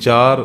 4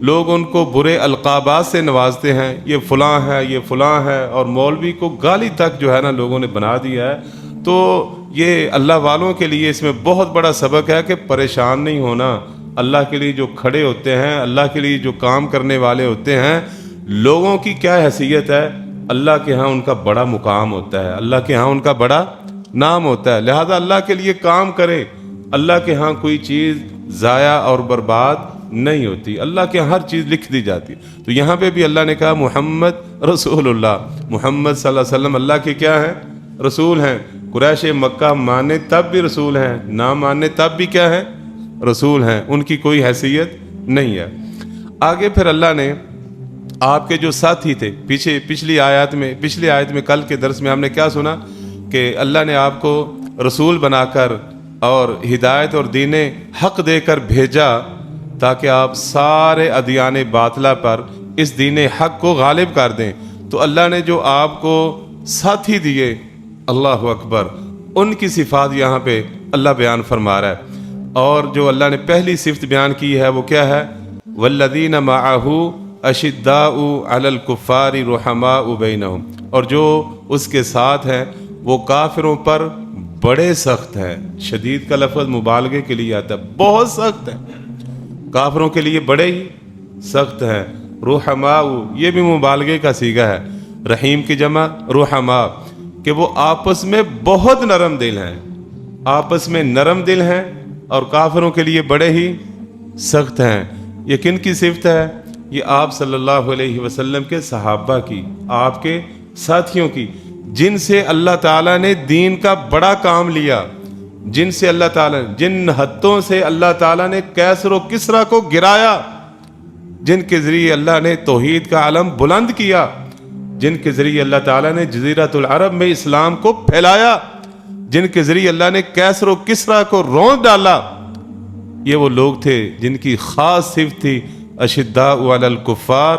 لوگ ان کو برے القابات سے نوازتے ہیں، یہ فلاں ہے، یہ فلاں ہے، اور مولوی کو گالی تک جو ہے نا لوگوں نے بنا دیا ہے۔ تو یہ اللہ والوں کے لیے اس میں بہت بڑا سبق ہے کہ پریشان نہیں ہونا۔ اللہ کے لیے جو کھڑے ہوتے ہیں، اللہ کے لیے جو کام کرنے والے ہوتے ہیں، لوگوں کی کیا حیثیت ہے، اللہ کے ہاں ان کا بڑا مقام ہوتا ہے، اللہ کے ہاں ان کا بڑا نام ہوتا ہے۔ لہذا اللہ کے لیے کام کرے، اللہ کے ہاں کوئی چیز ضائع اور برباد نہیں ہوتی، اللہ کے ہر چیز لکھ دی جاتی۔ تو یہاں پہ بھی اللہ نے کہا محمد رسول اللہ، محمد صلی اللہ علیہ وسلم اللہ کے کیا ہیں؟ رسول ہیں۔ قریش مکہ مانے تب بھی رسول ہیں، نہ مانے تب بھی کیا ہے؟ رسول ہیں، ان کی کوئی حیثیت نہیں ہے۔ آگے پھر اللہ نے آپ کے جو ساتھی تھے، پچھلی آیت میں کل کے درس میں ہم نے کیا سنا کہ اللہ نے آپ کو رسول بنا کر اور ہدایت اور دین حق دے کر بھیجا تاکہ آپ سارے ادیان باطلہ پر اس دین حق کو غالب کر دیں۔ تو اللہ نے جو آپ کو ساتھی دیے، اللہ اکبر، ان کی صفات یہاں پہ اللہ بیان فرما رہا ہے۔ اور جو اللہ نے پہلی صفت بیان کی ہے وہ کیا ہے؟ والذین معہ اشداء علی الکفار رحماء بینہم، اور جو اس کے ساتھ ہیں وہ کافروں پر بڑے سخت ہیں۔ شدید کا لفظ مبالغے کے لیے آتا ہے، بہت سخت ہے، کافروں کے لیے بڑے ہی سخت ہیں۔ رحماء یہ بھی مبالغے کا صیغہ ہے، رحیم کی جمع رحماء، کہ وہ آپس میں بہت نرم دل ہیں، آپس میں نرم دل ہیں اور کافروں کے لیے بڑے ہی سخت ہیں۔ یہ کن کی صفت ہے؟ یہ آپ صلی اللہ علیہ وسلم کے صحابہ کی، آپ کے ساتھیوں کی، جن سے اللہ تعالیٰ نے دین کا بڑا کام لیا، جن سے اللہ تعالیٰ، جن ہتھوں سے اللہ تعالیٰ نے کیسر و کسریٰ کو گرایا، جن کے ذریعے اللہ نے توحید کا علم بلند کیا، جن کے ذریعے اللہ تعالیٰ نے جزیرۃ العرب میں اسلام کو پھیلایا، جن کے ذریعے اللہ نے کیسر و کسریٰ کو رونت ڈالا، یہ وہ لوگ تھے جن کی خاص صفت تھی اشداء علی الکفار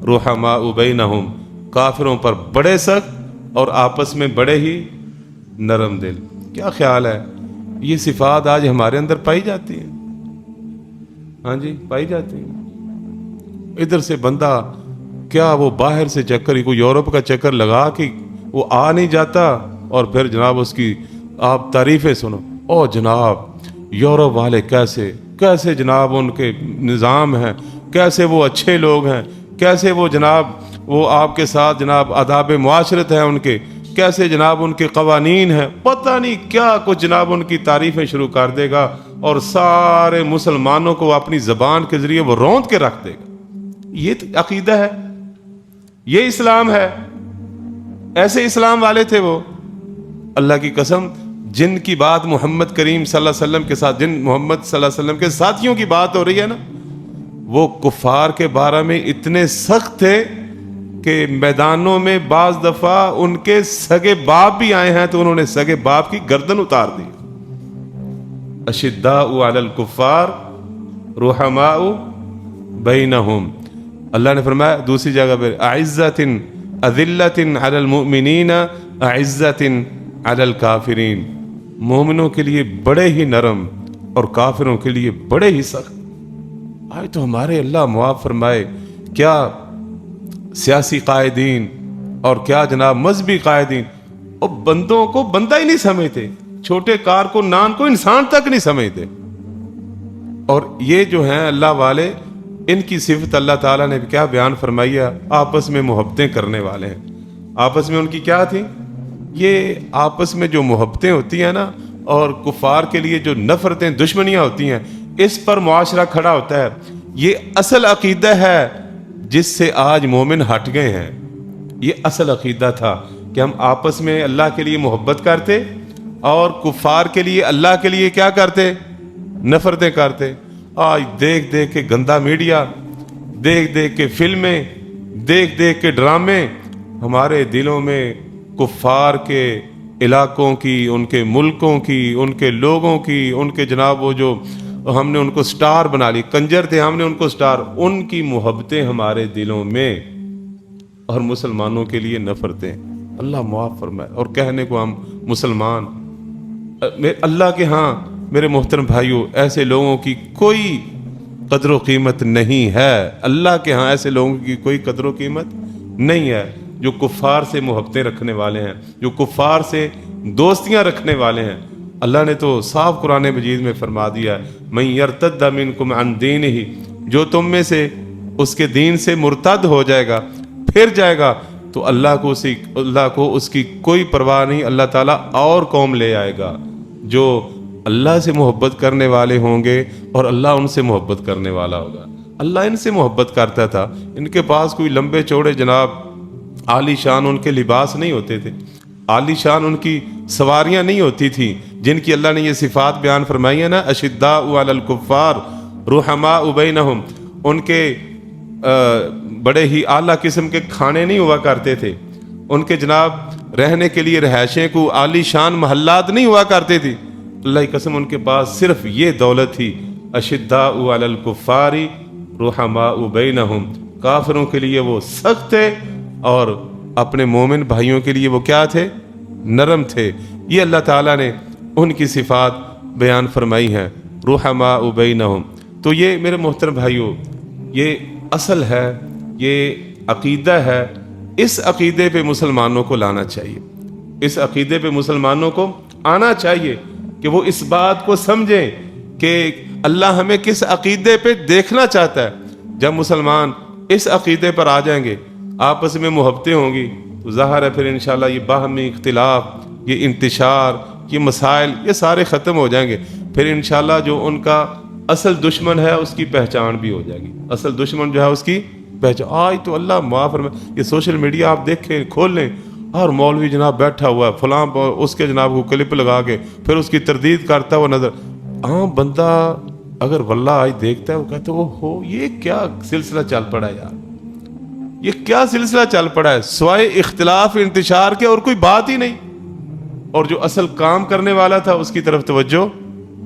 رحماء بینہم، کافروں پر بڑے سخت اور آپس میں بڑے ہی نرم دل۔ کیا خیال ہے یہ صفات آج ہمارے اندر پائی جاتی ہیں؟ ہاں جی، پائی جاتی ہیں۔ ادھر سے بندہ کیا وہ باہر سے چکر، کوئی یورپ کا چکر لگا کہ وہ آ نہیں جاتا، اور پھر جناب اس کی آپ تعریفیں سنو، او جناب یورپ والے کیسے جناب ان کے نظام ہیں، کیسے وہ اچھے لوگ ہیں، کیسے وہ جناب وہ آپ کے ساتھ جناب آداب معاشرت ہیں ان کے، کیسے جناب ان کے قوانین ہیں، پتہ نہیں کیا کچھ جناب ان کی تعریفیں شروع کر دے گا، اور سارے مسلمانوں کو اپنی زبان کے ذریعے وہ رونت کے رکھ دے گا۔ یہ عقیدہ ہے، یہ اسلام ہے، ایسے اسلام والے تھے وہ۔ اللہ کی قسم، جن کی بات محمد کریم صلی اللہ علیہ وسلم کے ساتھ، جن محمد صلی اللہ علیہ وسلم کے ساتھیوں کی بات ہو رہی ہے نا، وہ کفار کے بارے میں اتنے سخت تھے کہ میدانوں میں بعض دفعہ ان کے سگے باپ بھی آئے ہیں تو انہوں نے سگے باپ کی گردن اتار دی۔ اشداء علی الکفار رحماء بینہم، اللہ نے فرمایا دوسری جگہ پہ اعزۃ اذلۃ علی المؤمنین اعزۃ علی الکافرین، مومنوں کے لیے بڑے ہی نرم اور کافروں کے لیے بڑے ہی سخت۔ آج تو ہمارے اللہ معاف فرمائے، کیا سیاسی قائدین اور کیا جناب مذہبی قائدین اور بندوں کو بندہ ہی نہیں سمجھتے، چھوٹے کار کو نان کو انسان تک نہیں سمجھتے۔ اور یہ جو ہیں اللہ والے، ان کی صفت اللہ تعالیٰ نے کیا بیان فرمائی ہے؟ آپس میں محبتیں کرنے والے ہیں۔ آپس میں ان کی کیا تھی؟ یہ آپس میں جو محبتیں ہوتی ہیں نا، اور کفار کے لیے جو نفرتیں دشمنیاں ہوتی ہیں، اس پر معاشرہ کھڑا ہوتا ہے۔ یہ اصل عقیدہ ہے جس سے آج مومن ہٹ گئے ہیں۔ یہ اصل عقیدہ تھا کہ ہم آپس میں اللہ کے لیے محبت کرتے اور کفار کے لیے اللہ کے لیے کیا کرتے؟ نفرتیں کرتے۔ آج دیکھ دیکھ کے گندا میڈیا، دیکھ دیکھ کے فلمیں، دیکھ دیکھ کے ڈرامے، ہمارے دلوں میں کفار کے علاقوں کی، ان کے ملکوں کی، ان کے لوگوں کی، ان کے جناب وہ جو ہم نے ان کو سٹار بنا لی، کنجر تھے ہم نے ان کو سٹار، ان کی محبتیں ہمارے دلوں میں، اور مسلمانوں کے لیے نفرتیں۔ اللہ معاف فرمائے، اور کہنے کو ہم مسلمان۔ اللہ کے ہاں میرے محترم بھائیوں، ایسے لوگوں کی کوئی قدر و قیمت نہیں ہے۔ اللہ کے ہاں ایسے لوگوں کی کوئی قدر و قیمت نہیں ہے جو کفار سے محبتیں رکھنے والے ہیں، جو کفار سے دوستیاں رکھنے والے ہیں۔ اللہ نے تو صاف قرآن مجید میں فرما دیا ہے من یرتد منکم عن دینہ، جو تم میں سے اس کے دین سے مرتد ہو جائے گا، پھر جائے گا، تو اللہ کو اس کی کوئی پرواہ نہیں، اللہ تعالیٰ اور قوم لے آئے گا جو اللہ سے محبت کرنے والے ہوں گے اور اللہ ان سے محبت کرنے والا ہوگا۔ اللہ ان سے محبت کرتا تھا، ان کے پاس کوئی لمبے چوڑے جناب عالی شان ان کے لباس نہیں ہوتے تھے، عالی شان ان کی سواریاں نہیں ہوتی تھیں جن کی اللہ نے یہ صفات بیان فرمائی ہے نا، اشداء علی الکفار رحماء بینہم، ان کے بڑے ہی اعلیٰ قسم کے کھانے نہیں ہوا کرتے تھے، ان کے جناب رہنے کے لیے رہائشیں کو عالی شان محلات نہیں ہوا کرتے تھے۔ اللہ کی قسم ان کے پاس صرف یہ دولت تھی، اشداء علی الکفار رحماء بینہم، کافروں کے لیے وہ سخت تھے اور اپنے مومن بھائیوں کے لیے وہ کیا تھے؟ نرم تھے۔ یہ اللہ تعالیٰ نے ان کی صفات بیان فرمائی ہیں، رحماء بینہم۔ تو یہ میرے محترم بھائیوں، یہ اصل ہے، یہ عقیدہ ہے، اس عقیدے پہ مسلمانوں کو لانا چاہیے، اس عقیدے پہ مسلمانوں کو آنا چاہیے کہ وہ اس بات کو سمجھیں کہ اللہ ہمیں کس عقیدے پہ دیکھنا چاہتا ہے۔ جب مسلمان اس عقیدے پر آ جائیں گے، آپس میں محبتیں ہوں گی، تو ظاہر ہے پھر انشاءاللہ یہ باہمی اختلاف، یہ انتشار، یہ مسائل، یہ سارے ختم ہو جائیں گے۔ پھر انشاءاللہ جو ان کا اصل دشمن ہے اس کی پہچان بھی ہو جائے گی، اصل دشمن جو ہے اس کی پہچان۔ آج تو اللہ معاف فرمائے، یہ سوشل میڈیا آپ دیکھیں، کھول لیں، ہر مولوی جناب بیٹھا ہوا ہے فلاں اس کے جناب کو کلپ لگا کے پھر اس کی تردید کرتا ہوا نظر۔ عام بندہ اگر واللہ آج دیکھتا ہے وہ کہتا ہے وہ ہو یہ کیا سلسلہ چل پڑا ہے یار، یہ کیا سلسلہ چل پڑا ہے، سوائے اختلاف انتشار کے اور کوئی بات ہی نہیں، اور جو اصل کام کرنے والا تھا اس کی طرف توجہ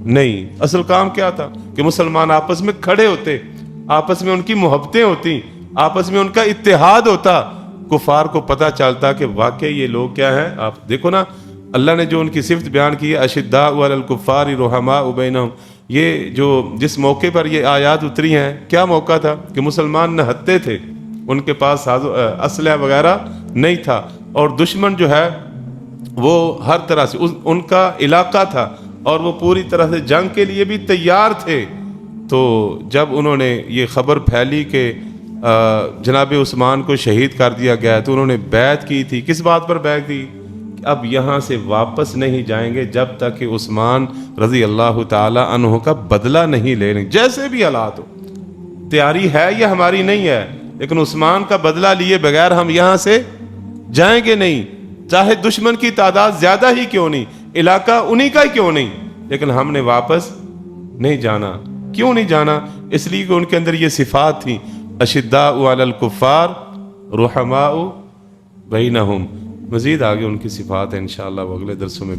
نہیں۔ اصل کام کیا تھا کہ مسلمان آپس میں کھڑے ہوتے، آپس میں ان کی محبتیں ہوتی، آپس میں ان کا اتحاد ہوتا، کفار کو پتہ چلتا کہ واقعی یہ لوگ کیا ہیں۔ آپ دیکھو نا اللہ نے جو ان کی صفت بیان کی ہے، اشداء علی الکفار رحماء بینہم، یہ جو جس موقع پر یہ آیات اتری ہیں، کیا موقع تھا کہ مسلمان نہتے تھے، ان کے پاس اسلحہ وغیرہ نہیں تھا، اور دشمن جو ہے وہ ہر طرح سے ان کا علاقہ تھا اور وہ پوری طرح سے جنگ کے لیے بھی تیار تھے۔ تو جب انہوں نے یہ خبر پھیلی کہ جناب عثمان کو شہید کر دیا گیا، تو انہوں نے بیعت کی تھی۔ کس بات پر بیعت کی؟ اب یہاں سے واپس نہیں جائیں گے جب تک کہ عثمان رضی اللہ تعالی عنہ کا بدلہ نہیں لے لیں، جیسے بھی حالات ہو۔ تیاری ہے یہ ہماری نہیں ہے، لیکن عثمان کا بدلہ لیے بغیر ہم یہاں سے جائیں گے نہیں، چاہے دشمن کی تعداد زیادہ ہی کیوں نہیں، علاقہ انہی کا ہی کیوں نہیں، لیکن ہم نے واپس نہیں جانا۔ کیوں نہیں جانا؟ اس لیے کہ ان کے اندر یہ صفات تھیں، اشداء علی الکفار رحماء بینہم۔ مزید آگے ان کی صفات ہیں انشاءاللہ وہ اگلے درسوں میں